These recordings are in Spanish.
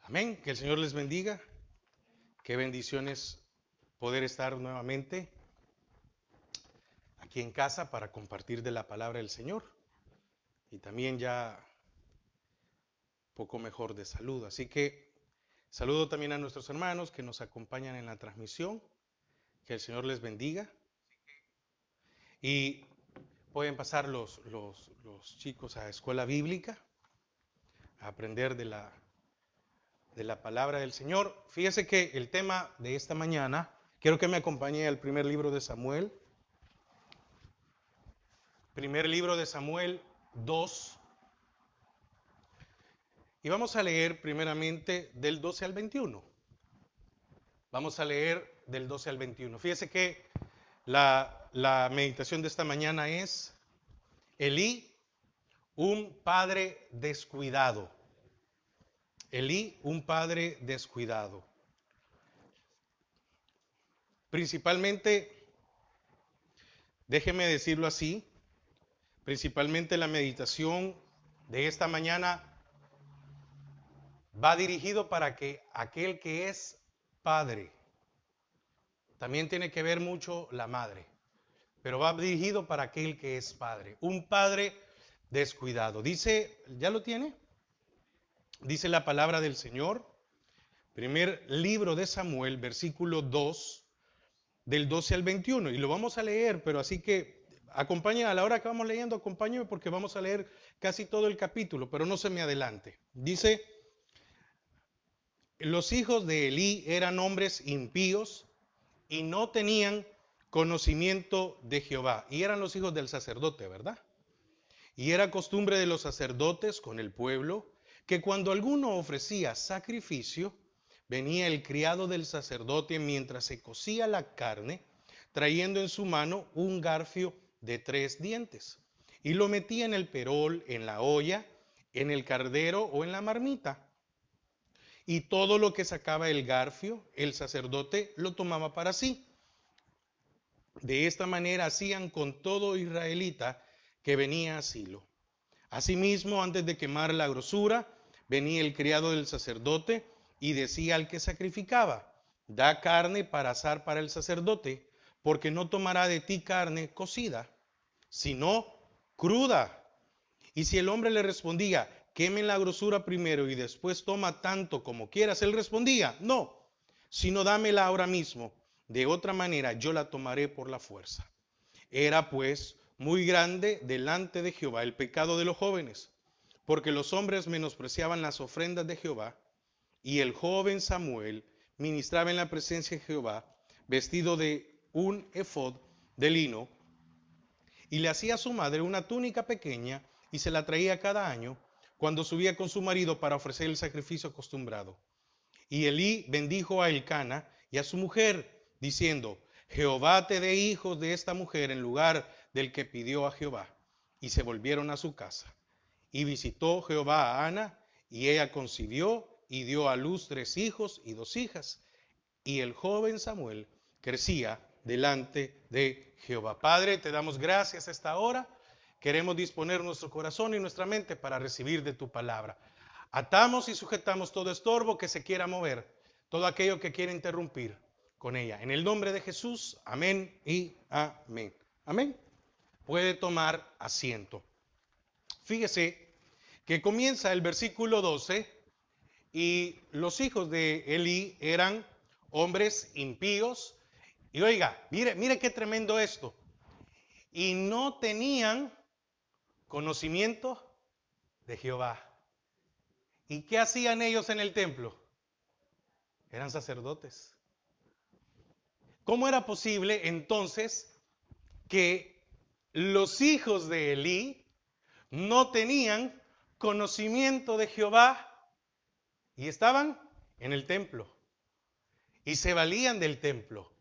Amén. Que el Señor les bendiga. Qué bendiciones poder estar nuevamente aquí en casa para compartir de la palabra del Señor. Y también ya poco mejor de salud. Así que saludo también a nuestros hermanos que nos acompañan en la transmisión. Que el Señor les bendiga. Y pueden pasar los chicos a escuela bíblica a aprender de la palabra del Señor. Fíjese que el tema de esta mañana, quiero que me acompañe al primer libro de Samuel. Primer libro de Samuel 2. Y vamos a leer primeramente del 12 al 21. Vamos a leer del 12 al 21. Fíjese que la meditación de esta mañana es Elí, un padre descuidado. Elí, un padre descuidado. Principalmente, déjeme decirlo así, principalmente la meditación de esta mañana va dirigido para que aquel que es padre, también tiene que ver mucho la madre, pero va dirigido para aquel que es padre, un padre descuidado. Dice, ¿ya lo tiene? Dice la palabra del Señor, primer libro de Samuel, versículo 2, del 12 al 21, y lo vamos a leer, pero así que acompañe a la hora que vamos leyendo, acompáñeme porque vamos a leer casi todo el capítulo, pero no se me adelante. Dice, los hijos de Elí eran hombres impíos y no tenían conocimiento de Jehová. Y eran los hijos del sacerdote, ¿verdad? Y era costumbre de los sacerdotes con el pueblo que cuando alguno ofrecía sacrificio, venía el criado del sacerdote mientras se cocía la carne, trayendo en su mano un garfio de 3 dientes, y lo metía en el perol, en la olla, en el cardero o en la marmita. Y todo lo que sacaba el garfio, el sacerdote lo tomaba para sí. De esta manera hacían con todo israelita que venía a Silo. Asimismo, antes de quemar la grosura, venía el criado del sacerdote y decía al que sacrificaba, da carne para asar para el sacerdote, porque no tomará de ti carne cocida, sino cruda. Y si el hombre le respondía, quemen la grosura primero y después toma tanto como quieras, él respondía, no, sino dámela ahora mismo, de otra manera yo la tomaré por la fuerza. Era pues muy grande delante de Jehová el pecado de los jóvenes, porque los hombres menospreciaban las ofrendas de Jehová, y el joven Samuel ministraba en la presencia de Jehová, vestido de un efod de lino, y le hacía a su madre una túnica pequeña, y se la traía cada año, cuando subía con su marido para ofrecer el sacrificio acostumbrado. Y Elí bendijo a Elcana y a su mujer, diciendo, Jehová te dé hijos de esta mujer en lugar del que pidió a Jehová. Y se volvieron a su casa. Y visitó Jehová a Ana, y ella concibió y dio a luz 3 hijos y 2 hijas. Y el joven Samuel crecía delante de Jehová. Padre, te damos gracias a esta hora. Queremos disponer nuestro corazón y nuestra mente para recibir de tu palabra. Atamos y sujetamos todo estorbo que se quiera mover, todo aquello que quiera interrumpir con ella. En el nombre de Jesús, amén y amén. Amén. Puede tomar asiento. Fíjese que comienza el versículo 12 y los hijos de Elí eran hombres impíos. Y oiga, mire qué tremendo esto. Y no tenían conocimiento de Jehová. ¿Y qué hacían ellos en el templo? Eran sacerdotes. ¿Cómo era posible entonces que los hijos de Elí no tenían conocimiento de Jehová y estaban en el templo y se valían del templo?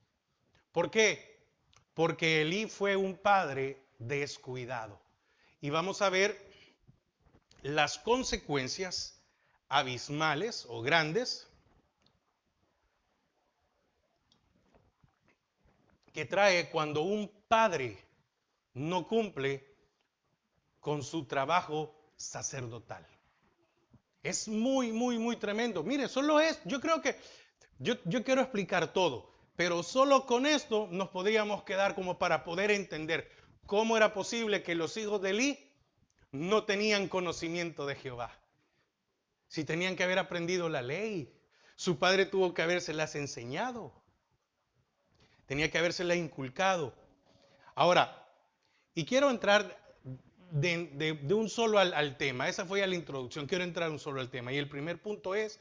¿Por qué? Porque Elí fue un padre descuidado. Y vamos a ver las consecuencias abismales o grandes que trae cuando un padre no cumple con su trabajo sacerdotal. Es muy, muy, muy tremendo. Mire, solo es, yo creo que, yo quiero explicar todo, pero solo con esto nos podríamos quedar como para poder entender cómo era posible que los hijos de Elí no tenían conocimiento de Jehová. Si tenían que haber aprendido la ley, su padre tuvo que habérselas enseñado, tenía que habérselas inculcado. Ahora, y quiero entrar de un solo al tema, esa fue ya la introducción, quiero entrar un solo al tema. Y el primer punto es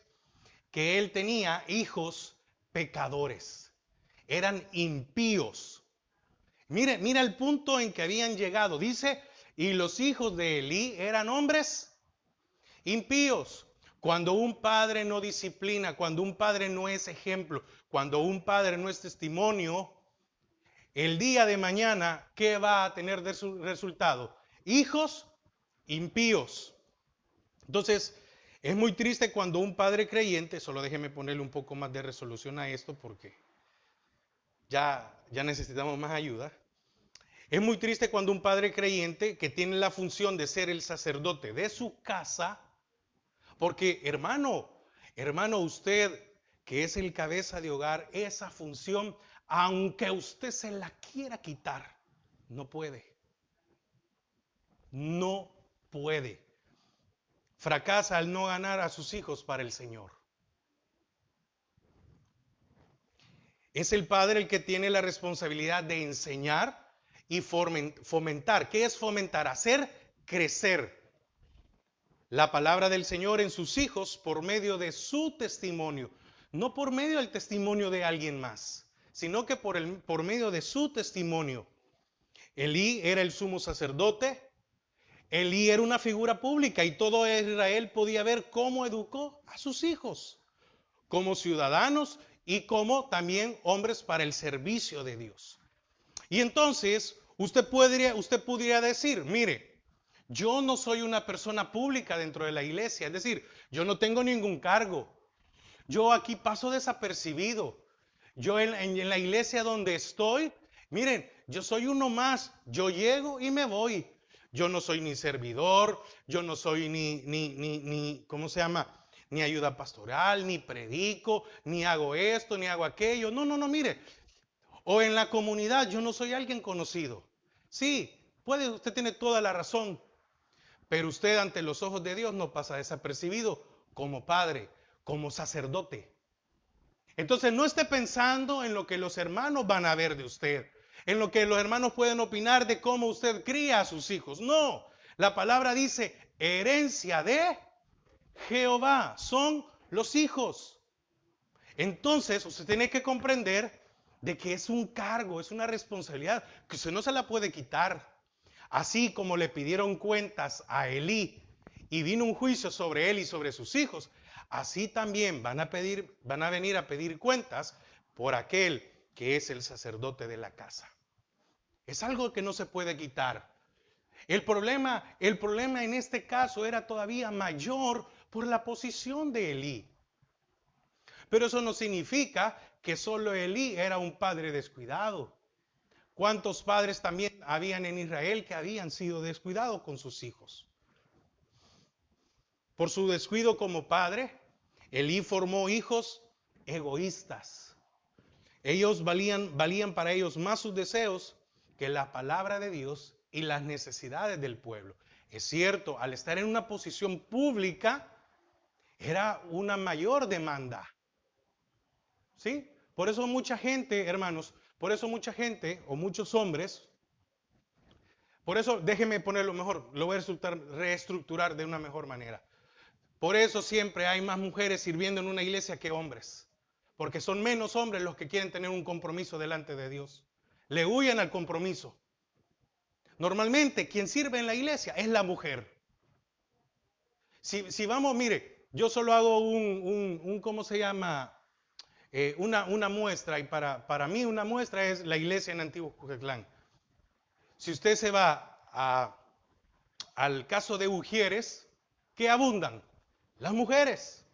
que él tenía hijos pecadores, eran impíos. Mira el punto en que habían llegado. Dice, y los hijos de Elí eran hombres impíos. Cuando un padre no disciplina, cuando un padre no es ejemplo, cuando un padre no es testimonio, el día de mañana, ¿qué va a tener de su resultado? Hijos impíos. Entonces, es muy triste cuando un padre creyente, solo déjeme ponerle un poco más de resolución a esto porque ya necesitamos más ayuda. Es muy triste cuando un padre creyente que tiene la función de ser el sacerdote de su casa, porque hermano, usted que es el cabeza de hogar, esa función, aunque usted se la quiera quitar, no puede. No puede. Fracasa al no ganar a sus hijos para el Señor. Es el padre el que tiene la responsabilidad de enseñar y fomentar. ¿Qué es fomentar? Hacer crecer la palabra del Señor en sus hijos por medio de su testimonio. No por medio del testimonio de alguien más, sino que por medio de su testimonio. Elí era el sumo sacerdote. Elí era una figura pública y todo Israel podía ver cómo educó a sus hijos como ciudadanos y como también hombres para el servicio de Dios. Y entonces usted pudiera decir, mire, yo no soy una persona pública dentro de la iglesia, es decir, yo no tengo ningún cargo, yo aquí paso desapercibido, yo en la iglesia donde estoy, miren, yo soy uno más, yo llego y me voy. Yo no soy ni servidor, yo no soy ni ¿cómo se llama? Ni ayuda pastoral, ni predico, ni hago esto, ni hago aquello. No, mire. O en la comunidad yo no soy alguien conocido. Sí, usted tiene toda la razón, pero usted ante los ojos de Dios no pasa desapercibido como padre, como sacerdote. Entonces no esté pensando en lo que los hermanos van a ver de usted, en lo que los hermanos pueden opinar de cómo usted cría a sus hijos. No, la palabra dice herencia de Jehová, son los hijos. Entonces usted tiene que comprender de que es un cargo, es una responsabilidad que usted no se la puede quitar. Así como le pidieron cuentas a Elí y vino un juicio sobre él y sobre sus hijos, así también van a venir a pedir cuentas por aquel que es el sacerdote de la casa. Es algo que no se puede quitar. El problema en este caso era todavía mayor por la posición de Elí. Pero eso no significa que solo Elí era un padre descuidado. ¿Cuántos padres también habían en Israel que habían sido descuidados con sus hijos? Por su descuido como padre, Elí formó hijos egoístas. Ellos valían para ellos más sus deseos que la palabra de Dios y las necesidades del pueblo. Es cierto, al estar en una posición pública, era una mayor demanda. ¿Sí? Por eso mucha gente, hermanos, por eso mucha gente o muchos hombres, por eso déjeme ponerlo mejor, lo voy a reestructurar de una mejor manera. Por eso siempre hay más mujeres sirviendo en una iglesia que hombres, porque son menos hombres los que quieren tener un compromiso delante de Dios. Le huyen al compromiso. Normalmente quien sirve en la iglesia es la mujer. Si vamos, mire, yo solo hago ¿cómo se llama? Una muestra, y para mí una muestra es la iglesia en Antiguo Cujetlán. Si usted se va al caso de Ujieres, ¿qué abundan? Las mujeres.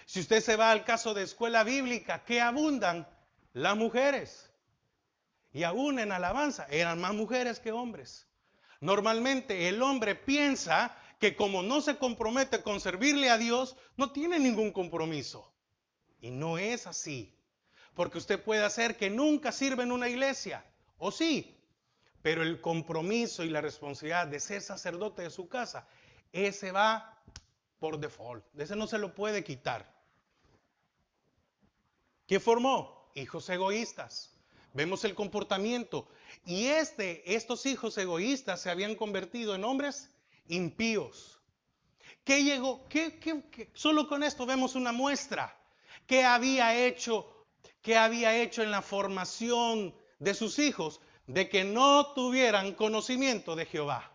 Si usted se va al caso de escuela bíblica, ¿qué abundan? Las mujeres. Y aún en alabanza eran más mujeres que hombres. Normalmente el hombre piensa que como no se compromete con servirle a Dios, no tiene ningún compromiso. Y no es así. Porque usted puede hacer que nunca sirva en una iglesia, o sí, pero el compromiso y la responsabilidad de ser sacerdote de su casa, ese va por default. Ese no se lo puede quitar. ¿Qué formó? Hijos egoístas. Vemos el comportamiento. Y estos hijos egoístas se habían convertido en hombres impíos. ¿Qué llegó? Solo con esto vemos una muestra. ¿Qué había hecho en la formación de sus hijos? De que no tuvieran conocimiento de Jehová.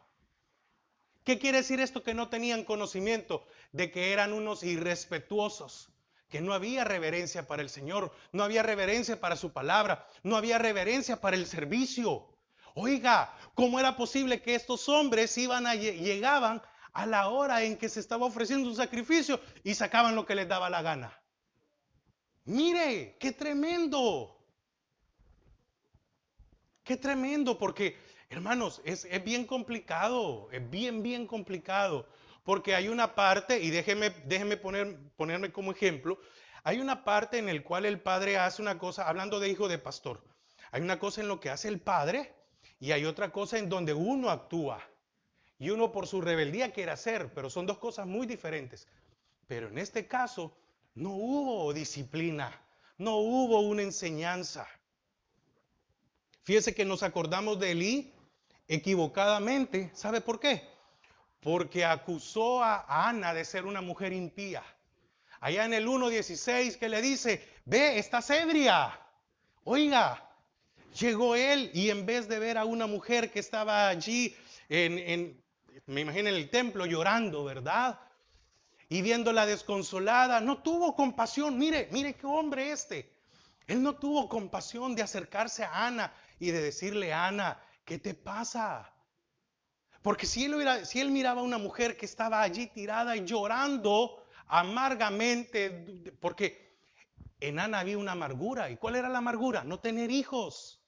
¿Qué quiere decir esto? Que no tenían conocimiento, de que eran unos irrespetuosos, que no había reverencia para el Señor, no había reverencia para su palabra, no había reverencia para el servicio. Oiga, ¿cómo era posible que estos hombres llegaban a la hora en que se estaba ofreciendo un sacrificio y sacaban lo que les daba la gana? Mire, qué tremendo. Qué tremendo, porque, hermanos, es bien complicado, es bien complicado, porque hay una parte, y déjeme ponerme como ejemplo, hay una parte en la cual el padre hace una cosa, hablando de hijo de pastor, hay una cosa en lo que hace el padre, y hay otra cosa en donde uno actúa, y uno por su rebeldía quiere hacer, pero son dos cosas muy diferentes. Pero en este caso, no hubo disciplina, no hubo una enseñanza. Fíjese que nos acordamos de Elí equivocadamente. ¿Sabe por qué? Porque acusó a Ana de ser una mujer impía. Allá en el 1:16 que le dice, ve, estás ebria. Oiga, llegó él y en vez de ver a una mujer que estaba allí, me imagino en el templo llorando, ¿verdad? Y viéndola desconsolada, no tuvo compasión. Mire qué hombre este. Él no tuvo compasión de acercarse a Ana y de decirle, Ana, ¿qué te pasa? Porque si él miraba a una mujer que estaba allí tirada y llorando amargamente, porque en Ana había una amargura. ¿Y cuál era la amargura? No tener hijos.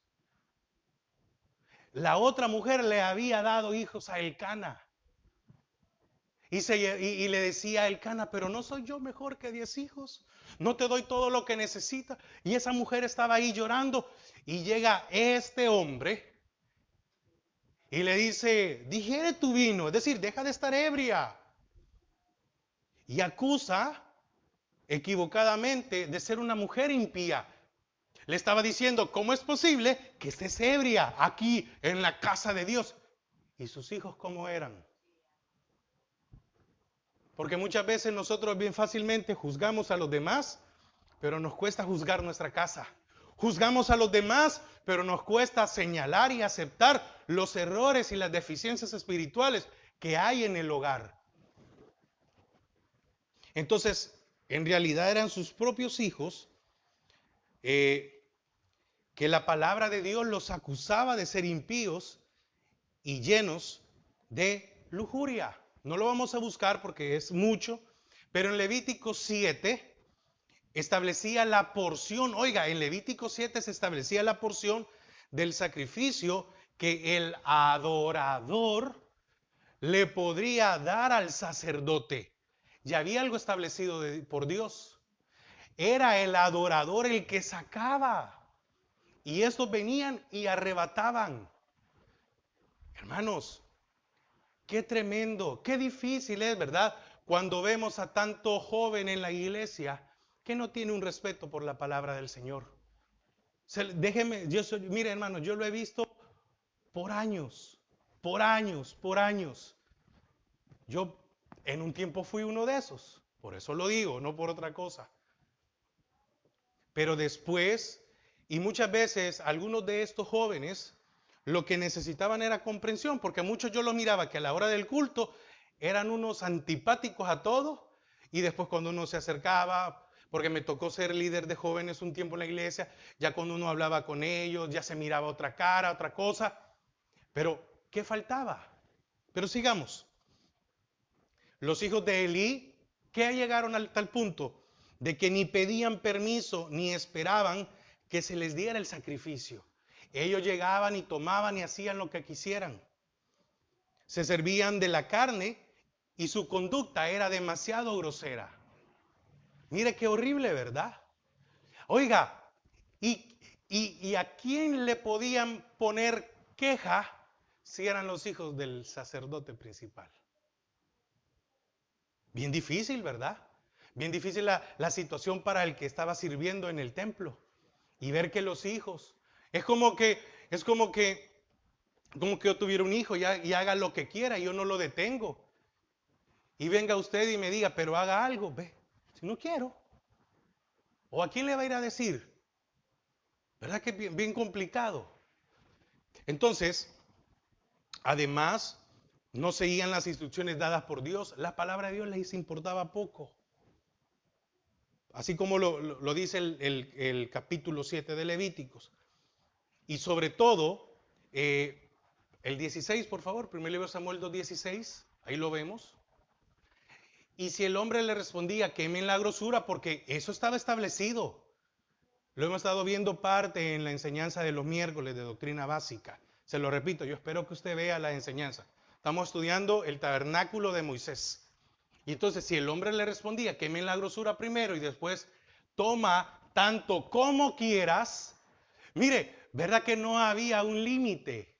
La otra mujer le había dado hijos a Elcana. Y le decía a Elcana, pero no soy yo mejor que 10 hijos. No te doy todo lo que necesitas. Y esa mujer estaba ahí llorando. Y llega este hombre y le dice, digiere tu vino. Es decir, deja de estar ebria. Y acusa equivocadamente de ser una mujer impía. Le estaba diciendo, ¿cómo es posible que estés ebria aquí en la casa de Dios? ¿Y sus hijos cómo eran? Porque muchas veces nosotros bien fácilmente juzgamos a los demás, pero nos cuesta juzgar nuestra casa. Juzgamos a los demás, pero nos cuesta señalar y aceptar los errores y las deficiencias espirituales que hay en el hogar. Entonces, en realidad eran sus propios hijos que la palabra de Dios los acusaba de ser impíos y llenos de lujuria. No lo vamos a buscar porque es mucho, pero en Levítico 7 establecía la porción, oiga, en Levítico 7 se establecía la porción del sacrificio que el adorador le podría dar al sacerdote. Ya había algo establecido por Dios. Era el adorador el que sacaba. Y estos venían y arrebataban. Hermanos, qué tremendo, qué difícil es, ¿verdad? Cuando vemos a tanto joven en la iglesia que no tiene un respeto por la palabra del Señor. Mire hermano, yo lo he visto por años. Yo en un tiempo fui uno de esos, por eso lo digo, no por otra cosa. Pero después, y muchas veces, algunos de estos jóvenes lo que necesitaban era comprensión, porque muchos yo los miraba que a la hora del culto eran unos antipáticos a todo, y después cuando uno se acercaba, porque me tocó ser líder de jóvenes un tiempo en la iglesia, ya cuando uno hablaba con ellos, ya se miraba otra cara, otra cosa, pero ¿qué faltaba? Pero sigamos. Los hijos de Elí, ¿qué llegaron al tal punto? De que ni pedían permiso ni esperaban que se les diera el sacrificio. Ellos llegaban y tomaban y hacían lo que quisieran. Se servían de la carne y su conducta era demasiado grosera. Mire qué horrible, ¿verdad? Oiga, ¿y a quién le podían poner queja si eran los hijos del sacerdote principal? Bien difícil, ¿verdad? Bien difícil la situación para el que estaba sirviendo en el templo. Y ver que los hijos, es como que, es como que yo tuviera un hijo y haga lo que quiera, y yo no lo detengo. Y venga usted y me diga, pero haga algo, ve, si no quiero. ¿O a quién le va a ir a decir? ¿Verdad que es bien, bien complicado? Entonces, además, no seguían las instrucciones dadas por Dios. La palabra de Dios les importaba poco. Así como lo dice el capítulo 7 de Levíticos. Y sobre todo, el 16, por favor, primer libro de Samuel 2:16, ahí lo vemos. Y si el hombre le respondía, quemen la grosura, porque eso estaba establecido. Lo hemos estado viendo parte en la enseñanza de los miércoles de doctrina básica. Se lo repito, yo espero que usted vea la enseñanza. Estamos estudiando el tabernáculo de Moisés. Y entonces si el hombre le respondía, quemen la grosura primero y después toma tanto como quieras. Mire, ¿verdad que no había un límite?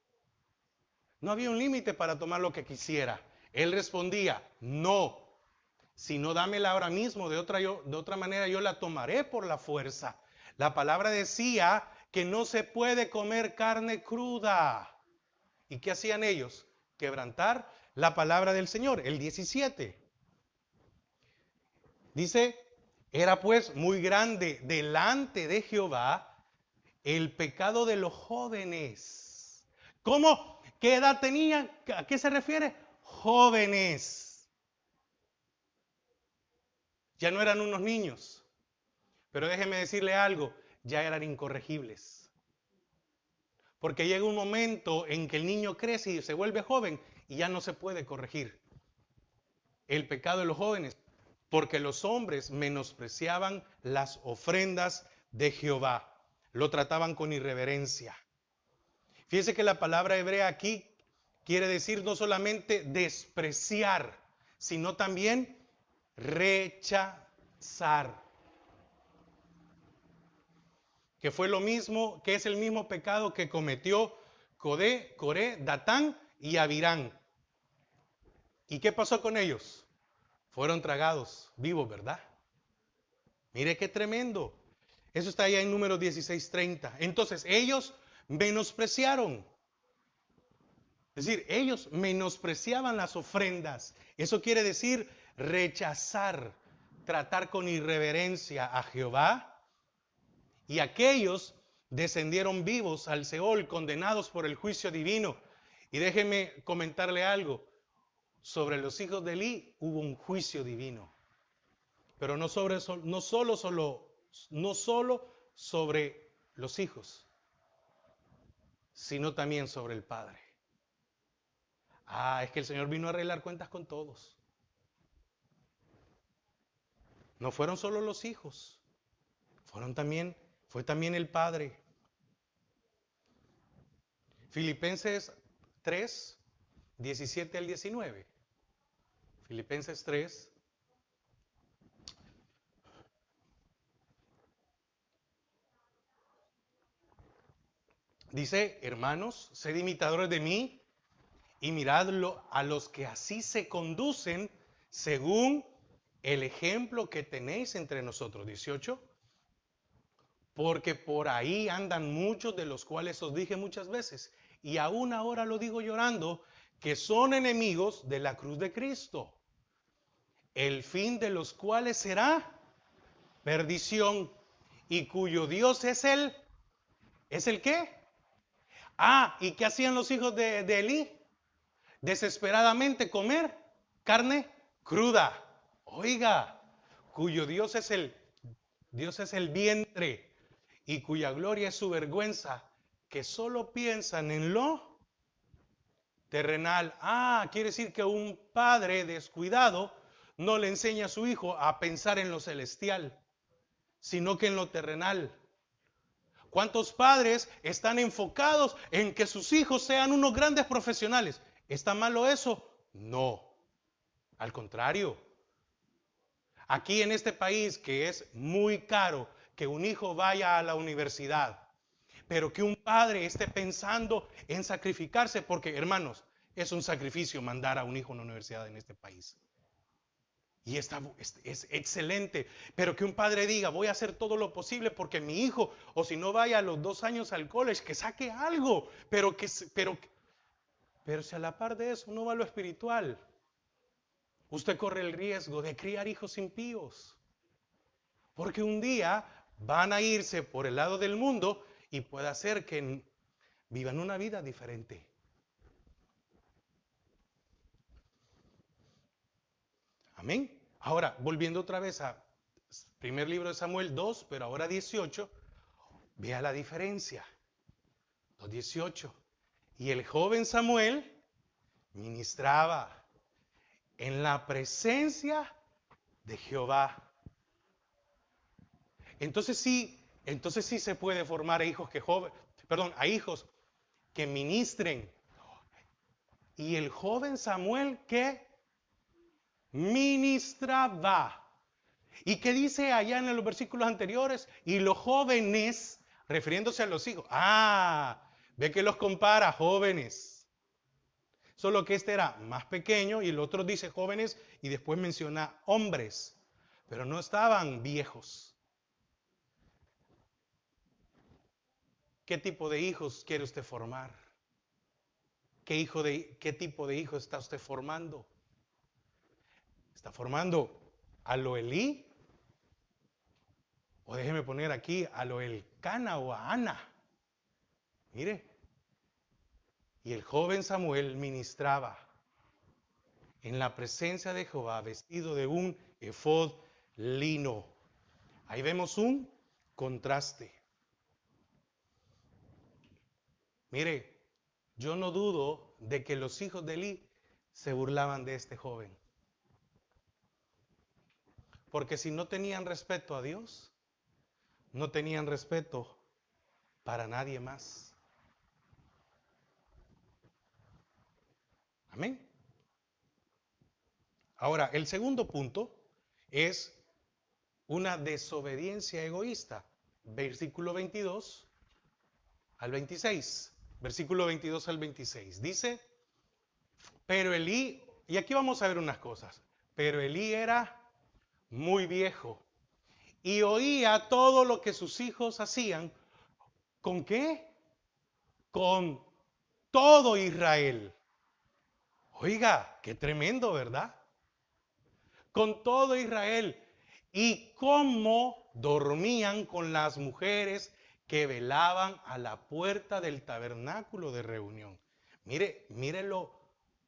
No había un límite para tomar lo que quisiera. Él respondía, no, si no dámela ahora mismo, de otra manera yo la tomaré por la fuerza. La palabra decía que no se puede comer carne cruda. ¿Y qué hacían ellos? Quebrantar la palabra del Señor. El 17. Dice, era pues muy grande delante de Jehová el pecado de los jóvenes. ¿Cómo? ¿Qué edad tenían? ¿A qué se refiere? Jóvenes. Ya no eran unos niños. Pero déjeme decirle algo, ya eran incorregibles. Porque llega un momento en que el niño crece y se vuelve joven y ya no se puede corregir. El pecado de los jóvenes, porque los hombres menospreciaban las ofrendas de Jehová. Lo trataban con irreverencia. Fíjese que la palabra hebrea aquí quiere decir no solamente despreciar, sino también rechazar. Que fue lo mismo, que es el mismo pecado que cometió Coré, Datán y Abirán. ¿Y qué pasó con ellos? Fueron tragados vivos, ¿verdad? Mire qué tremendo. Eso está allá en Números 16:30. Entonces, ellos menospreciaron. Es decir, ellos menospreciaban las ofrendas. Eso quiere decir rechazar, tratar con irreverencia a Jehová. Y aquellos descendieron vivos al Seol, condenados por el juicio divino. Y déjenme comentarle algo. Sobre los hijos de Elí hubo un juicio divino. Pero no solo sobre los hijos, sino también sobre el padre. Es que el Señor vino a arreglar cuentas con todos. No fueron solo los hijos, fue también el padre. Filipenses 3, 17 al 19. Filipenses 3. Dice, hermanos, sed imitadores de mí y miradlo a los que así se conducen según el ejemplo que tenéis entre nosotros. 18. Porque por ahí andan muchos de los cuales os dije muchas veces, y aún ahora lo digo llorando, que son enemigos de la cruz de Cristo, el fin de los cuales será perdición, y cuyo Dios ¿es el qué? ¿Y qué hacían los hijos de Elí? Desesperadamente comer carne cruda. Oiga, cuyo Dios es el vientre y cuya gloria es su vergüenza, que solo piensan en lo terrenal. Quiere decir que un padre descuidado no le enseña a su hijo a pensar en lo celestial, sino que en lo terrenal. ¿Cuántos padres están enfocados en que sus hijos sean unos grandes profesionales? ¿Está malo eso? No. Al contrario, aquí en este país que es muy caro que un hijo vaya a la universidad, pero que un padre esté pensando en sacrificarse, porque hermanos, es un sacrificio mandar a un hijo a una universidad en este país. Y es excelente, pero que un padre diga, voy a hacer todo lo posible porque mi hijo, o si no vaya a los 2 años al college, que saque algo, pero si a la par de eso no va a lo espiritual, usted corre el riesgo de criar hijos impíos. Porque un día van a irse por el lado del mundo y puede hacer que vivan una vida diferente. Amén. Ahora, volviendo otra vez a primer libro de Samuel 2, pero ahora 18, vea la diferencia. 2:18. Y el joven Samuel ministraba en la presencia de Jehová. Entonces sí se puede formar a hijos a hijos que ministren. Y el joven Samuel que ministraba. ¿Y qué dice allá en los versículos anteriores? Y los jóvenes, refiriéndose a los hijos. Ve que los compara jóvenes. Solo que este era más pequeño y el otro dice jóvenes y después menciona hombres. Pero no estaban viejos. ¿Qué tipo de hijos quiere usted formar? ¿Qué tipo de hijos está usted formando? ¿Está formando a lo Elí? O déjeme poner aquí a lo Elcana o a Ana. Mire. Y el joven Samuel ministraba en la presencia de Jehová vestido de un efod lino. Ahí vemos un contraste. Mire, yo no dudo de que los hijos de Elí se burlaban de este joven. Porque si no tenían respeto a Dios, no tenían respeto para nadie más. Amén. Ahora, el segundo punto es una desobediencia egoísta. Versículo 22 al 26. Versículo 22 al 26. Dice, pero Elí, y aquí vamos a ver unas cosas, pero Elí era muy viejo y oía todo lo que sus hijos hacían. ¿Con qué? Con todo Israel. Oiga, qué tremendo, ¿verdad? Con todo Israel. Y cómo dormían con las mujeres que velaban a la puerta del tabernáculo de reunión. Mire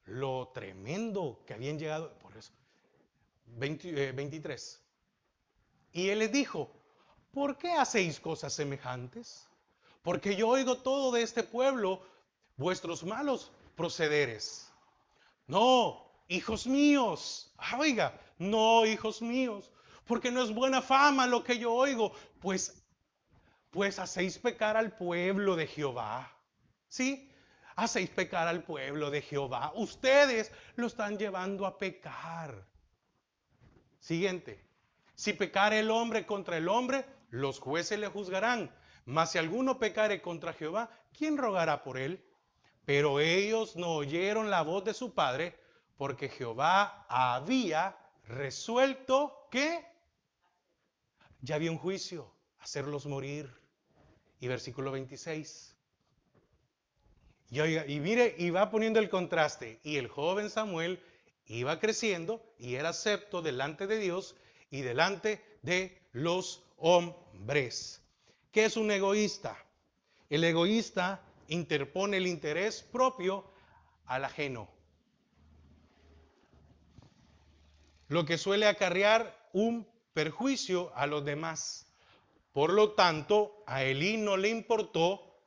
lo tremendo que habían llegado. Por eso, 23. Y él les dijo, ¿por qué hacéis cosas semejantes? Porque yo oigo todo de este pueblo, vuestros malos procederes. No, hijos míos. Oiga, no, hijos míos. Porque no es buena fama lo que yo oigo. Pues hacéis pecar al pueblo de Jehová. ¿Sí? Hacéis pecar al pueblo de Jehová. Ustedes lo están llevando a pecar. Siguiente. Si pecare el hombre contra el hombre, los jueces le juzgarán. Mas si alguno pecare contra Jehová, ¿quién rogará por él? Pero ellos no oyeron la voz de su padre, porque Jehová había resuelto que ya había un juicio, hacerlos morir. Y versículo 26. Y mire, y va poniendo el contraste. Y el joven Samuel iba creciendo y era acepto delante de Dios y delante de los hombres. ¿Qué es un egoísta? El egoísta interpone el interés propio al ajeno, lo que suele acarrear un perjuicio a los demás. Por lo tanto, a Elí no le importó.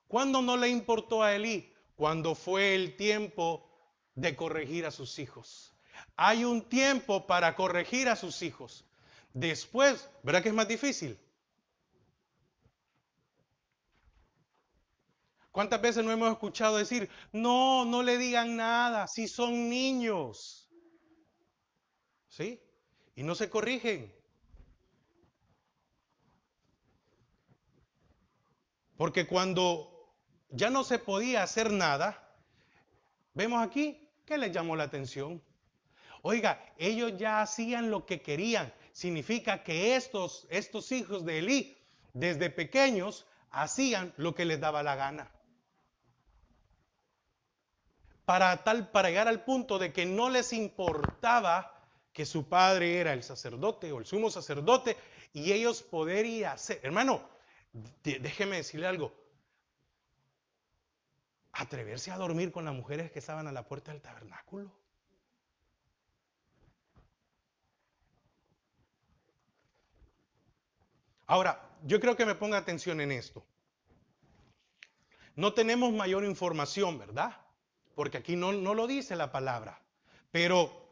¿Cuándo no le importó a Elí? Cuando fue el tiempo de corregir a sus hijos. Hay un tiempo para corregir a sus hijos. Después, ¿verdad que es más difícil? ¿Cuántas veces no hemos escuchado decir, no, no le digan nada, si son niños? ¿sí? Y no se corrigen. Porque cuando ya no se podía hacer nada, vemos aquí que les llamó la atención. Oiga, ellos ya hacían lo que querían. Significa que estos hijos de Elí, desde pequeños, hacían lo que les daba la gana. Para llegar al punto de que no les importaba que su padre era el sacerdote o el sumo sacerdote y ellos poder ir a hacer. Hermano, déjeme decirle algo. Atreverse a dormir con las mujeres que estaban a la puerta del tabernáculo. Ahora, yo creo que me ponga atención en esto. No tenemos mayor información, ¿verdad? Porque aquí no lo dice la palabra. Pero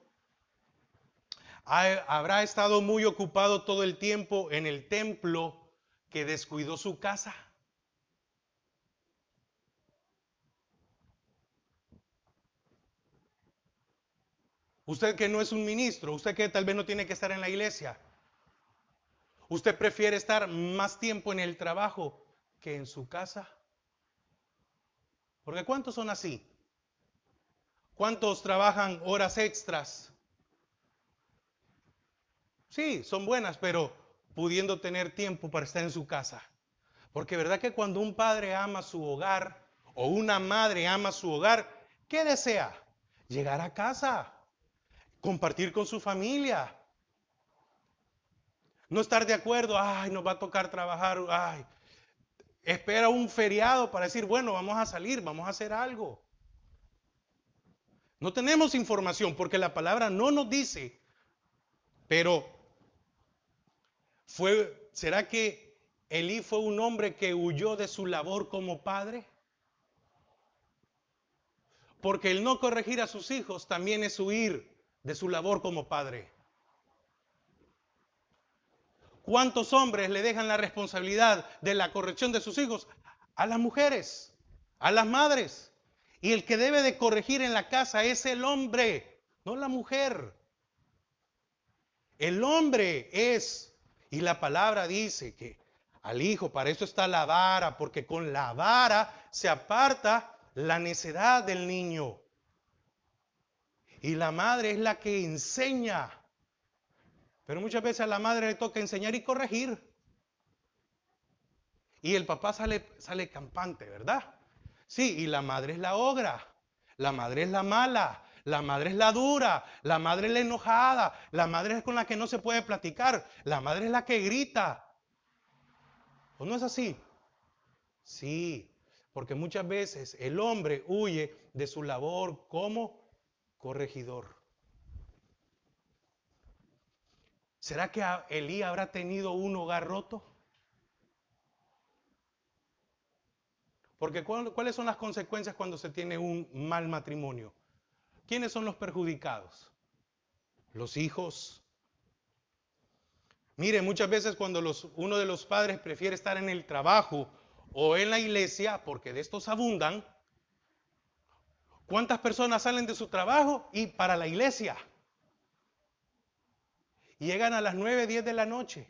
habrá estado muy ocupado todo el tiempo en el templo que descuidó su casa. Usted que no es un ministro, usted que tal vez no tiene que estar en la iglesia, usted prefiere estar más tiempo en el trabajo que en su casa. Porque ¿cuántos son así? ¿Cuántos trabajan horas extras? Sí, son buenas, pero pudiendo tener tiempo para estar en su casa. Porque verdad que cuando un padre ama su hogar o una madre ama su hogar, ¿qué desea? Llegar a casa, compartir con su familia. No estar de acuerdo, ay, nos va a tocar trabajar, ay, espera un feriado para decir, bueno, vamos a salir, vamos a hacer algo. No tenemos información porque la palabra no nos dice, pero ¿será que Elí fue un hombre que huyó de su labor como padre? Porque el no corregir a sus hijos también es huir de su labor como padre. ¿Cuántos hombres le dejan la responsabilidad de la corrección de sus hijos? A las mujeres, a las madres. Y el que debe de corregir en la casa es el hombre, no la mujer. El hombre es, y la palabra dice que al hijo, para eso está la vara, porque con la vara se aparta la necedad del niño. Y la madre es la que enseña. Pero muchas veces a la madre le toca enseñar y corregir. Y el papá sale campante, ¿verdad? Sí, y la madre es la ogra, la madre es la mala, la madre es la dura, la madre es la enojada, la madre es con la que no se puede platicar, la madre es la que grita. ¿O no es así? Sí, porque muchas veces el hombre huye de su labor como corregidor. ¿Será que Elí habrá tenido un hogar roto? Porque ¿cuáles son las consecuencias cuando se tiene un mal matrimonio? ¿Quiénes son los perjudicados? Los hijos. Mire, muchas veces cuando uno de los padres prefiere estar en el trabajo o en la iglesia, porque de estos abundan, ¿cuántas personas salen de su trabajo y para la iglesia? Y llegan a las 9, 10 de la noche.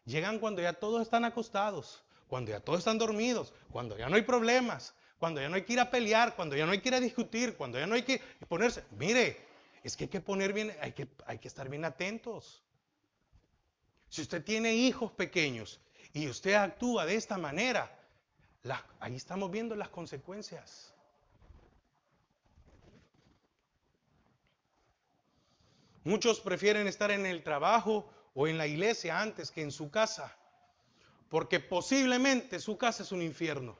Llegan cuando ya todos están acostados, cuando ya todos están dormidos, cuando ya no hay problemas, cuando ya no hay que ir a pelear, cuando ya no hay que ir a discutir, cuando ya no hay que ponerse. Mire, es que hay que poner bien, hay que estar bien atentos. Si usted tiene hijos pequeños y usted actúa de esta manera, ahí estamos viendo las consecuencias. Muchos prefieren estar en el trabajo o en la iglesia antes que en su casa, porque posiblemente su casa es un infierno.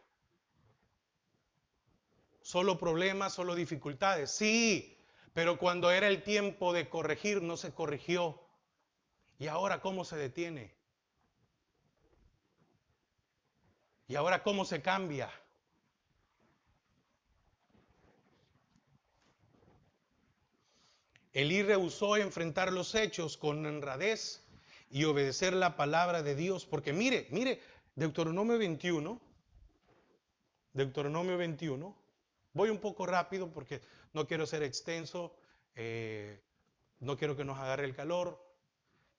Solo problemas, solo dificultades. Sí, pero cuando era el tiempo de corregir no se corrigió. ¿Y ahora cómo se detiene? ¿Y ahora cómo se cambia? Elí rehusó enfrentar los hechos con honradez y obedecer la palabra de Dios. Porque mire, Deuteronomio 21, Deuteronomio 21, voy un poco rápido porque no quiero ser extenso. No quiero que nos agarre el calor.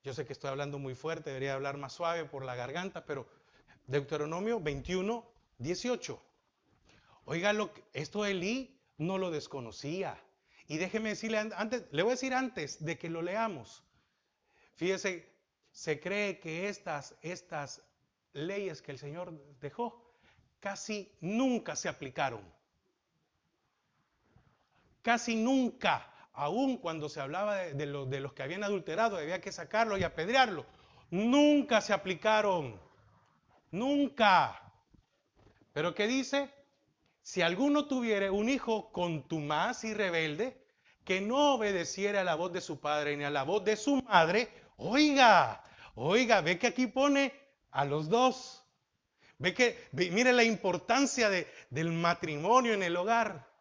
Yo sé que estoy hablando muy fuerte, debería hablar más suave por la garganta, pero Deuteronomio 21, 18. Oiga, esto Elí no lo desconocía. Y déjeme decirle antes, le voy a decir antes de que lo leamos. Fíjese, se cree que estas leyes que el Señor dejó casi nunca se aplicaron. Casi nunca, aun cuando se hablaba de los que habían adulterado, había que sacarlos y apedrearlos. Nunca se aplicaron. Nunca. Pero ¿qué dice? Si alguno tuviere un hijo contumaz y rebelde, que no obedeciera a la voz de su padre ni a la voz de su madre, oiga, ve que aquí pone a los dos. Mire la importancia del matrimonio en el hogar.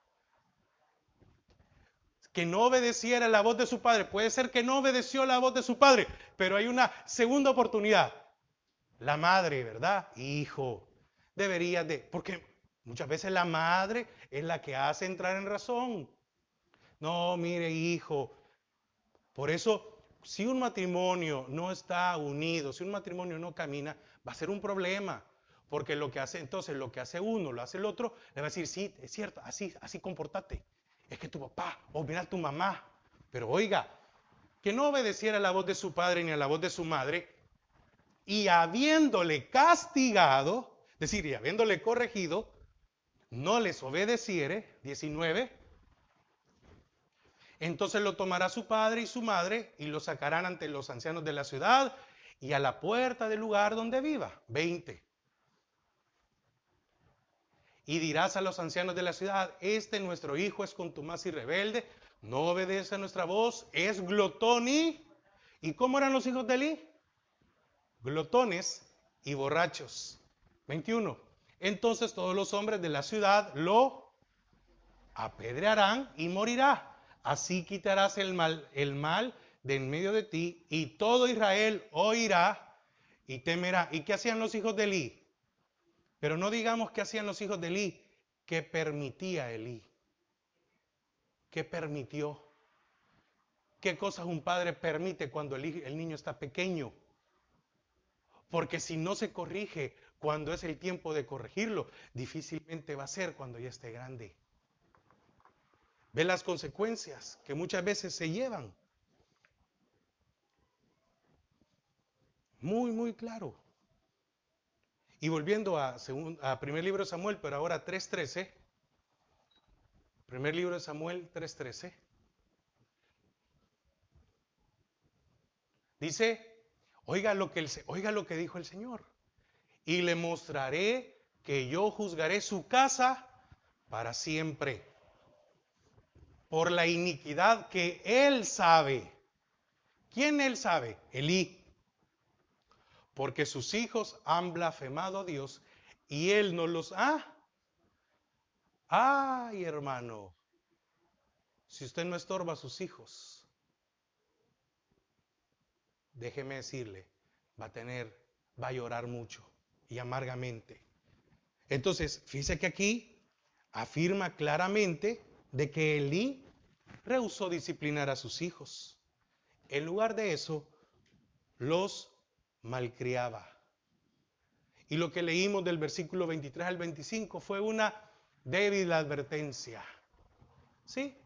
Que no obedeciera la voz de su padre. Puede ser que no obedeció la voz de su padre, pero hay una segunda oportunidad. La madre, ¿verdad? Hijo, debería porque muchas veces la madre es la que hace entrar en razón. No, mire, hijo, por eso, si un matrimonio no está unido, si un matrimonio no camina, va a ser un problema. Porque lo que hace, entonces, lo que hace uno, lo hace el otro, le va a decir, sí, es cierto, así comportate. Es que tu papá, o mira tu mamá. Pero oiga, que no obedeciera a la voz de su padre ni a la voz de su madre, y habiéndole castigado, es decir, y habiéndole corregido, no les obedeciere, 19, entonces lo tomará su padre y su madre y lo sacarán ante los ancianos de la ciudad y a la puerta del lugar donde viva, 20. Y dirás a los ancianos de la ciudad, este nuestro hijo es contumaz y rebelde, no obedece a nuestra voz, es glotón ¿y cómo eran los hijos de Elí? Glotones y borrachos. 21. Entonces todos los hombres de la ciudad lo apedrearán y morirá. Así quitarás el mal de en medio de ti y todo Israel oirá y temerá. ¿Y qué hacían los hijos de Elí? Pero no digamos qué hacían los hijos de Elí, que permitía Elí. ¿Qué permitió? ¿Qué cosas un padre permite cuando el niño está pequeño? Porque si no se corrige cuando es el tiempo de corregirlo, difícilmente va a ser cuando ya esté grande. Ve las consecuencias que muchas veces se llevan. Muy, muy claro. Y volviendo a primer libro de Samuel, pero ahora 3:13. Primer libro de Samuel 3:13. Dice, oiga lo que dijo el Señor. Y le mostraré que yo juzgaré su casa para siempre por la iniquidad que él sabe. ¿Quién él sabe? Elí. Porque sus hijos han blasfemado a Dios y él no los ha. Ay, hermano, si usted no estorba a sus hijos, déjeme decirle, va a llorar mucho y amargamente. Entonces, fíjese que aquí afirma claramente de que Elí rehusó disciplinar a sus hijos. En lugar de eso, los malcriaba. Y lo que leímos del versículo 23 al 25 fue una débil advertencia. ¿Sí?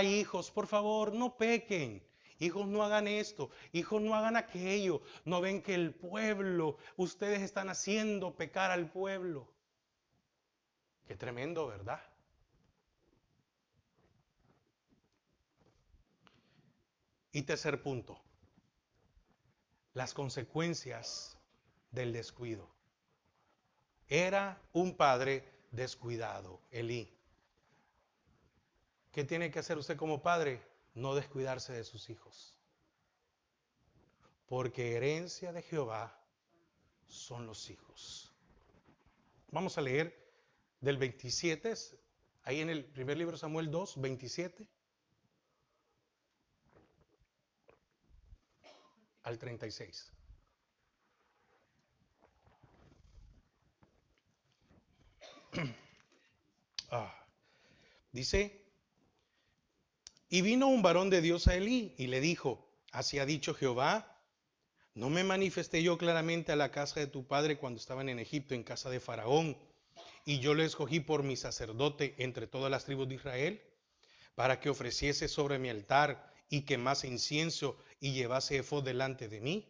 Hijos, por favor, no pequen. Hijos, no hagan esto. Hijos, no hagan aquello. No ven que el pueblo, ustedes están haciendo pecar al pueblo. Qué tremendo, ¿verdad? Y tercer punto, las consecuencias del descuido. Era un padre descuidado, Elí. ¿Qué tiene que hacer usted como padre? No descuidarse de sus hijos. Porque herencia de Jehová son los hijos. Vamos a leer del 27, ahí en el primer libro de Samuel 2, 27 al 36. Dice, Y vino un varón de Dios a Elí y le dijo, así ha dicho Jehová, ¿no me manifesté yo claramente a la casa de tu padre cuando estaban en Egipto, en casa de Faraón? Y yo le escogí por mi sacerdote entre todas las tribus de Israel, para que ofreciese sobre mi altar y quemase incienso y llevase efod delante de mí.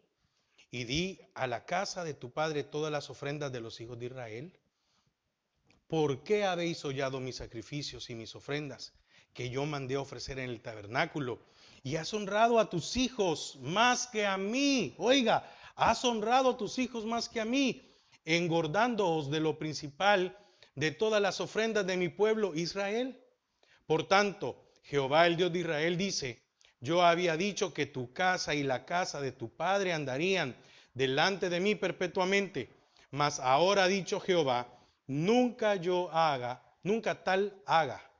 Y di a la casa de tu padre todas las ofrendas de los hijos de Israel. ¿Por qué habéis hollado mis sacrificios y mis ofrendas, que yo mandé a ofrecer en el tabernáculo? Y has honrado a tus hijos más que a mí. Oiga, has honrado a tus hijos más que a mí, engordándoos de lo principal de todas las ofrendas de mi pueblo Israel. Por tanto, Jehová el Dios de Israel dice, yo había dicho que tu casa y la casa de tu padre andarían delante de mí perpetuamente, mas ahora ha dicho Jehová, nunca yo tal haga,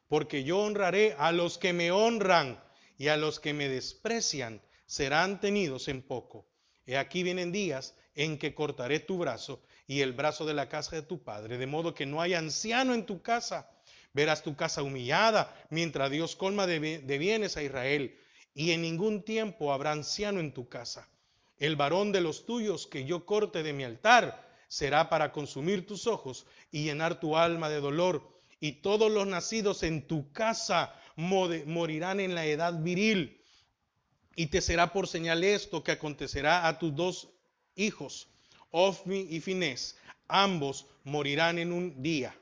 porque yo honraré a los que me honran y a los que me desprecian serán tenidos en poco. He aquí vienen días en que cortaré tu brazo y el brazo de la casa de tu padre, de modo que no haya anciano en tu casa. Verás tu casa humillada, mientras Dios colma de bienes a Israel, y en ningún tiempo habrá anciano en tu casa. El varón de los tuyos que yo corte de mi altar será para consumir tus ojos y llenar tu alma de dolor, y todos los nacidos en tu casa morirán en la edad viril. Y te será por señal esto que acontecerá a tus dos hijos, Ofni y Finés, ambos morirán en un día.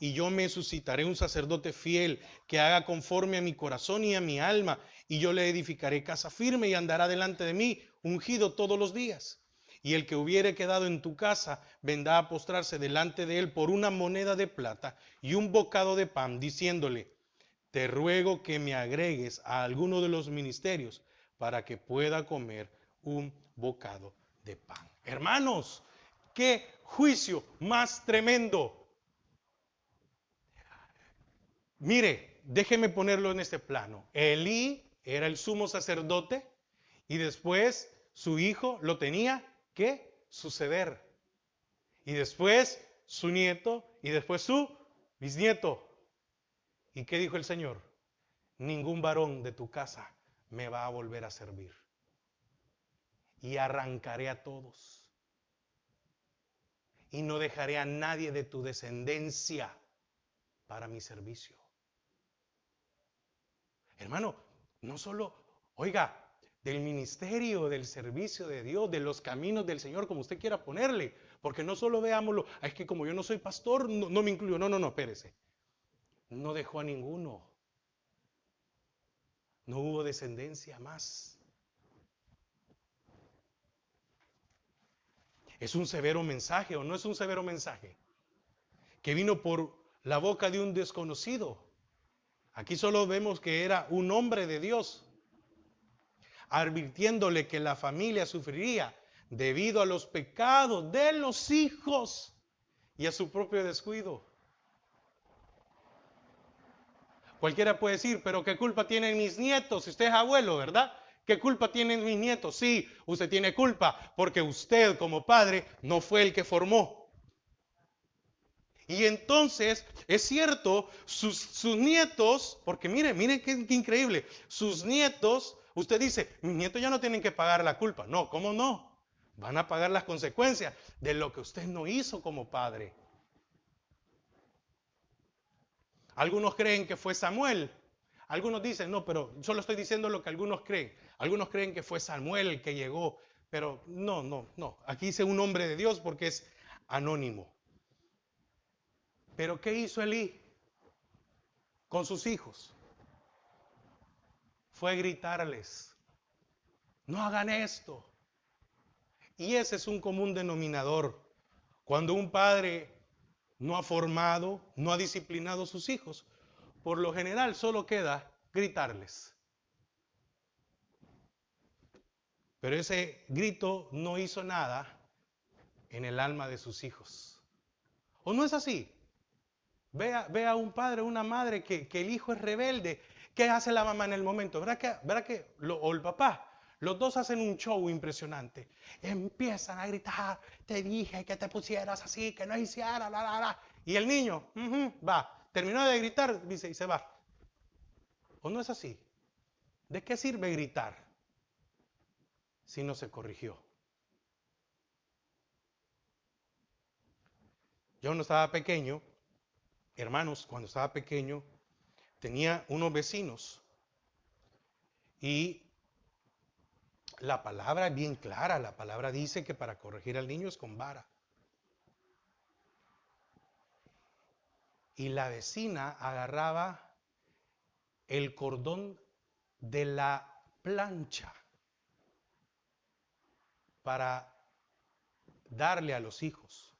Y yo me suscitaré un sacerdote fiel que haga conforme a mi corazón y a mi alma, y yo le edificaré casa firme y andará delante de mí, ungido todos los días. Y el que hubiere quedado en tu casa vendrá a postrarse delante de él por una moneda de plata y un bocado de pan, diciéndole, te ruego que me agregues a alguno de los ministerios para que pueda comer un bocado de pan. Hermanos, qué juicio más tremendo. Mire, déjeme ponerlo en este plano. Elí era el sumo sacerdote y después su hijo lo tenía que suceder. Y después su nieto y después su bisnieto. ¿Y qué dijo el Señor? Ningún varón de tu casa me va a volver a servir. Y arrancaré a todos. Y no dejaré a nadie de tu descendencia para mi servicio. Hermano, no solo, oiga, del ministerio, del servicio de Dios, de los caminos del Señor, como usted quiera ponerle, porque no solo veámoslo, es que como yo no soy pastor, no me incluyo. No, espérese. No dejó a ninguno. No hubo descendencia más. ¿Es un severo mensaje o no es un severo mensaje? Que vino por la boca de un desconocido. Aquí solo vemos que era un hombre de Dios, advirtiéndole que la familia sufriría debido a los pecados de los hijos y a su propio descuido. Cualquiera puede decir, pero ¿qué culpa tienen mis nietos? Si usted es abuelo, ¿verdad? ¿Qué culpa tienen mis nietos? Sí, usted tiene culpa porque usted como padre no fue el que formó. Y entonces, es cierto, sus nietos, porque mire qué increíble, sus nietos, usted dice, mis nietos ya no tienen que pagar la culpa. No, ¿cómo no? Van a pagar las consecuencias de lo que usted no hizo como padre. Algunos creen que fue Samuel. Algunos dicen, no, pero solo estoy diciendo lo que algunos creen. Algunos creen que fue Samuel el que llegó, pero no. Aquí dice un hombre de Dios porque es anónimo. Pero ¿qué hizo Elí con sus hijos? Fue gritarles, no hagan esto. Y ese es un común denominador. Cuando un padre no ha formado, no ha disciplinado a sus hijos, por lo general solo queda gritarles. Pero ese grito no hizo nada en el alma de sus hijos. ¿O no es así? Ve a un padre o una madre que el hijo es rebelde. ¿Qué hace la mamá en el momento? O el papá? Los dos hacen un show impresionante. Empiezan a gritar, te dije que te pusieras así, que no hicieras, la. Y el niño va, terminó de gritar, dice, y se va. ¿O no es así? ¿De qué sirve gritar si no se corrigió? Yo cuando estaba pequeño, hermanos, cuando estaba pequeño, tenía unos vecinos y la palabra es bien clara, la palabra dice que para corregir al niño es con vara. Y la vecina agarraba el cordón de la plancha para darle a los hijos.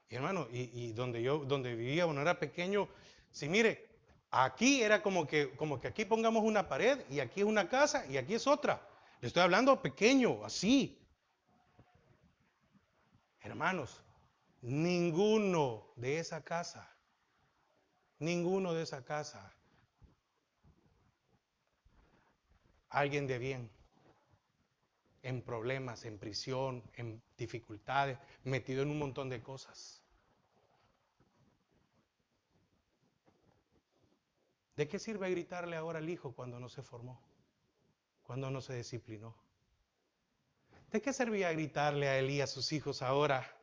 Y hermano, y donde vivía, cuando era pequeño, si mire, aquí era como que aquí pongamos una pared y aquí es una casa y aquí es otra. Le estoy hablando pequeño, así. Hermanos, ninguno de esa casa, alguien de bien, en problemas, en prisión, en dificultades, metido en un montón de cosas. ¿De qué sirve gritarle ahora al hijo cuando no se formó? Cuando no se disciplinó. ¿De qué servía gritarle a él y a sus hijos ahora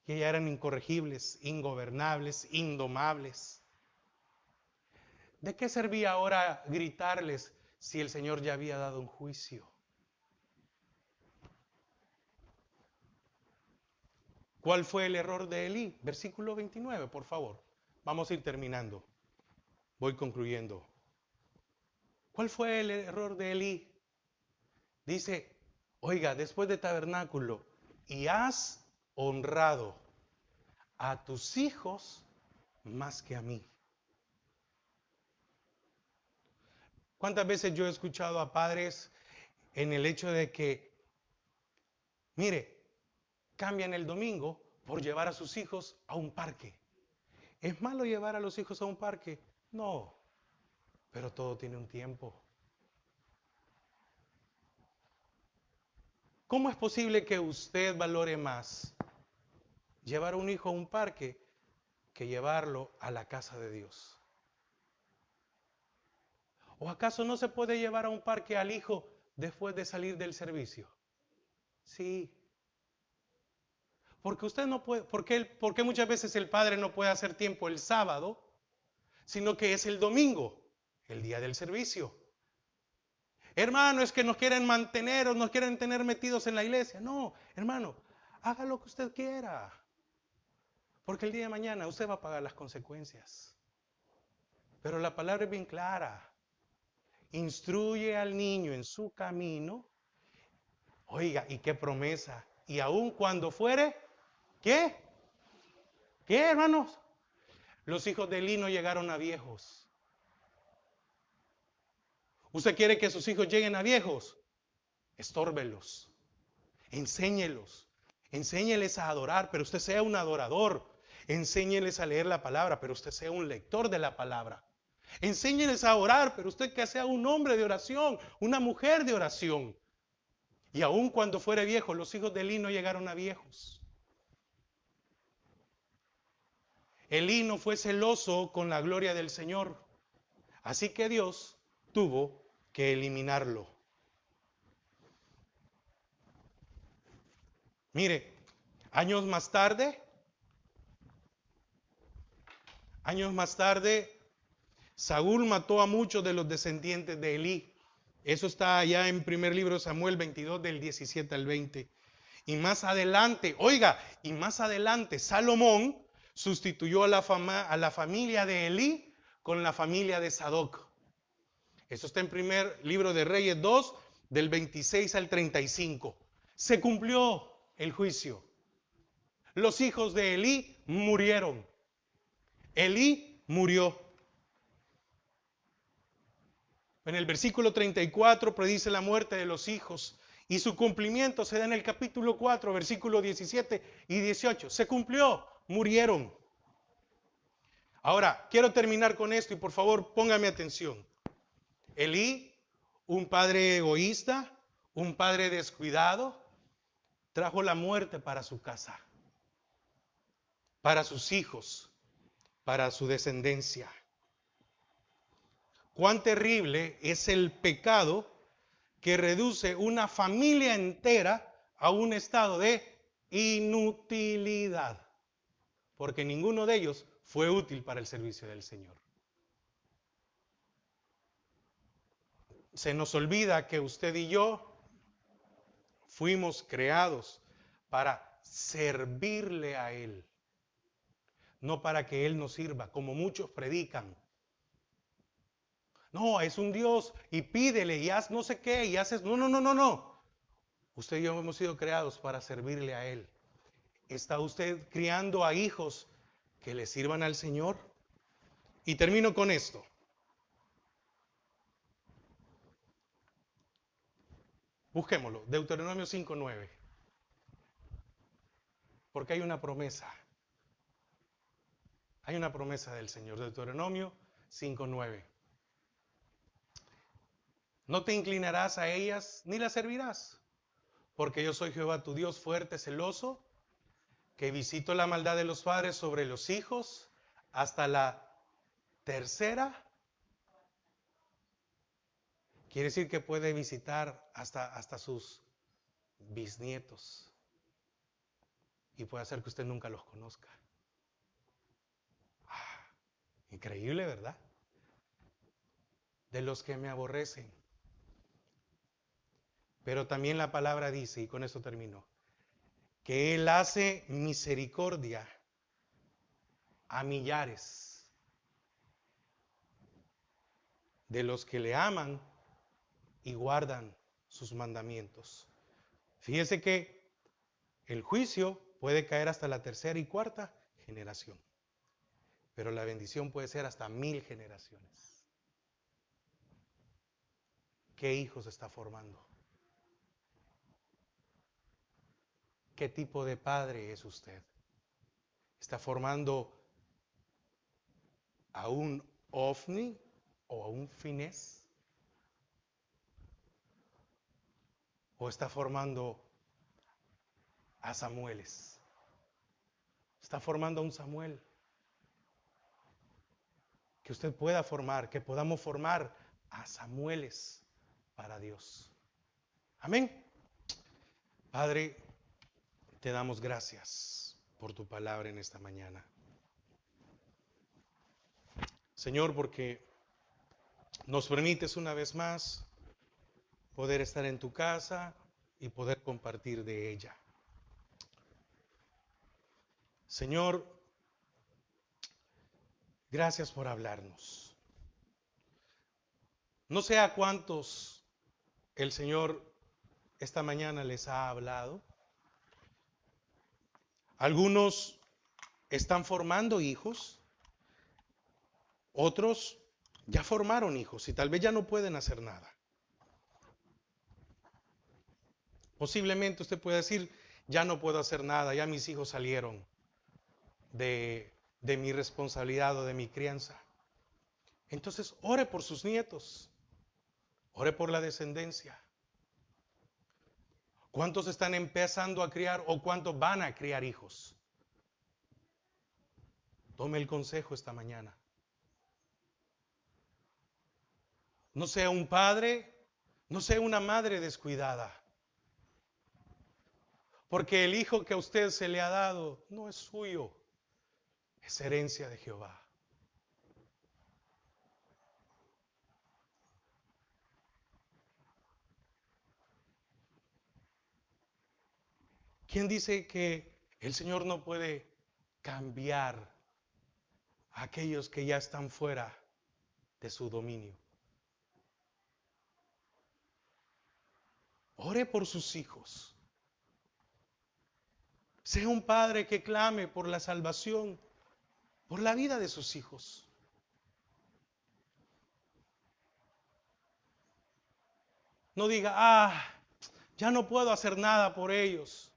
que ya eran incorregibles, ingobernables, indomables? ¿De qué servía ahora gritarles si el Señor ya había dado un juicio? ¿Cuál fue el error de Elí? Versículo 29, por favor. Vamos a ir terminando. Voy concluyendo. ¿Cuál fue el error de Elí? Dice, oiga, después de tabernáculo, y has honrado a tus hijos más que a mí. ¿Cuántas veces yo he escuchado a padres en el hecho de que, mire, cambian el domingo por llevar a sus hijos a un parque? ¿Es malo llevar a los hijos a un parque? No, pero todo tiene un tiempo. ¿Cómo es posible que usted valore más llevar a un hijo a un parque que llevarlo a la casa de Dios? ¿O acaso no se puede llevar a un parque al hijo después de salir del servicio? Sí. Porque usted no puede, porque muchas veces el padre no puede hacer tiempo el sábado, sino que es el domingo, el día del servicio. Hermano, es que nos quieren mantener o nos quieren tener metidos en la iglesia. No, hermano, haga lo que usted quiera. Porque el día de mañana usted va a pagar las consecuencias. Pero la palabra es bien clara. Instruye al niño en su camino. Oiga, y qué promesa. Y aun cuando fuere, ¿qué? ¿Qué, hermanos? Los hijos de Elí no llegaron a viejos. ¿Usted quiere que sus hijos lleguen a viejos? Estórbelos. Enséñelos. Enséñeles a adorar, pero usted sea un adorador. Enséñeles a leer la palabra, pero usted sea un lector de la palabra. Enséñeles a orar, pero usted que sea un hombre de oración, una mujer de oración. Y aun cuando fuere viejo, los hijos de Elí no llegaron a viejos. Elí no fue celoso con la gloria del Señor. Así que Dios tuvo que eliminarlo. Mire, años más tarde, Saúl mató a muchos de los descendientes de Elí. Eso está allá en primer libro de Samuel 22 del 17 al 20. Y más adelante, oiga, Salomón sustituyó a la familia de Elí con la familia de Sadoc. Eso está en primer libro de Reyes 2 del 26 al 35. Se cumplió el juicio. Los hijos de Elí murieron. Elí murió. En el versículo 34 predice la muerte de los hijos y su cumplimiento se da en el capítulo 4, versículos 17 y 18. Se cumplió, murieron. Ahora, quiero terminar con esto y por favor póngame atención. Elí, un padre egoísta, un padre descuidado, trajo la muerte para su casa, para sus hijos. para su descendencia. Cuán terrible es el pecado que reduce una familia entera a un estado de inutilidad, porque ninguno de ellos fue útil para el servicio del Señor. Se nos olvida que usted y yo fuimos creados para servirle a Él, no para que Él nos sirva, como muchos predican. No, es un Dios y pídele y haz no sé qué y haces. No, no, no, no, no. Usted y yo hemos sido creados para servirle a Él. ¿Está usted criando a hijos que le sirvan al Señor? Y termino con esto. Busquémoslo, Deuteronomio 5:9. Porque hay una promesa. Hay una promesa del Señor. Deuteronomio 5:9. No te inclinarás a ellas ni las servirás, porque yo soy Jehová tu Dios fuerte, celoso, que visito la maldad de los padres sobre los hijos hasta la tercera. Quiere decir que puede visitar hasta sus bisnietos y puede hacer que usted nunca los conozca. Increíble, ¿verdad? De los que me aborrecen. Pero también la palabra dice, y con eso termino, que Él hace misericordia a millares de los que le aman y guardan sus mandamientos. Fíjese que el juicio puede caer hasta la tercera y cuarta generación, pero la bendición puede ser hasta 1000 generaciones. ¿Qué hijos está formando? ¿Qué tipo de padre es usted? ¿Está formando a un Ofni o a un Finés? ¿O está formando a Samueles? Está formando a un Samuel. Que usted pueda formar, que podamos formar a Samueles para Dios. Amén. Padre, te damos gracias por tu palabra en esta mañana. Señor, porque nos permites una vez más poder estar en tu casa y poder compartir de ella. Señor, gracias por hablarnos. No sé a cuántos el Señor esta mañana les ha hablado. Algunos están formando hijos, otros ya formaron hijos y tal vez ya no pueden hacer nada. Posiblemente usted puede decir, ya no puedo hacer nada, ya mis hijos salieron de mi responsabilidad o de mi crianza. Entonces, ore por sus nietos, ore por la descendencia. ¿Cuántos están empezando a criar o cuántos van a criar hijos? Tome el consejo esta mañana. No sea un padre, no sea una madre descuidada. Porque el hijo que a usted se le ha dado no es suyo, es herencia de Jehová. ¿Quién dice que el Señor no puede cambiar a aquellos que ya están fuera de su dominio? Ore por sus hijos. Sea un padre que clame por la salvación, por la vida de sus hijos. No diga, ya no puedo hacer nada por ellos.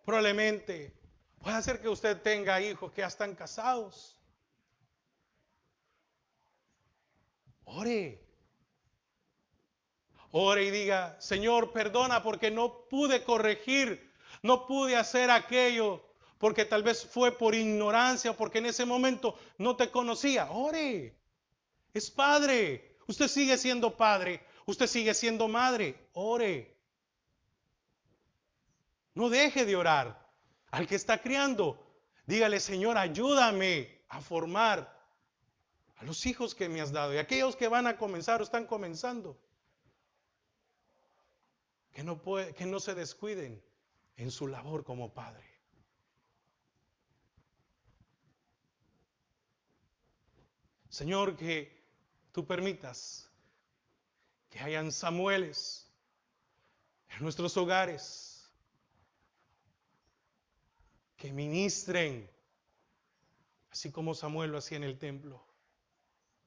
Probablemente puede ser que usted tenga hijos que ya están casados. Ore. Ore y diga, Señor, perdona porque no pude corregir, no pude hacer aquello, porque tal vez fue por ignorancia, porque en ese momento no te conocía. Ore, es padre. Usted sigue siendo padre, usted sigue siendo madre. Ore. No deje de orar. Al que está criando, dígale, Señor, ayúdame a formar a los hijos que me has dado y aquellos que van a comenzar o están comenzando. Que no se descuiden en su labor como padre. Señor, que tú permitas que hayan Samueles en nuestros hogares, que ministren, así como Samuel lo hacía en el templo.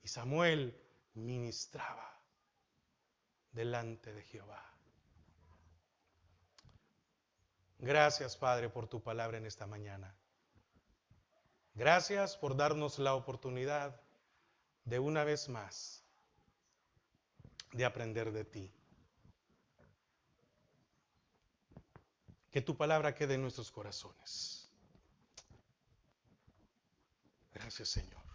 Y Samuel ministraba delante de Jehová. Gracias, Padre, por tu palabra en esta mañana. Gracias por darnos la oportunidad de una vez más de aprender de ti. Que tu palabra quede en nuestros corazones. Gracias, Señor.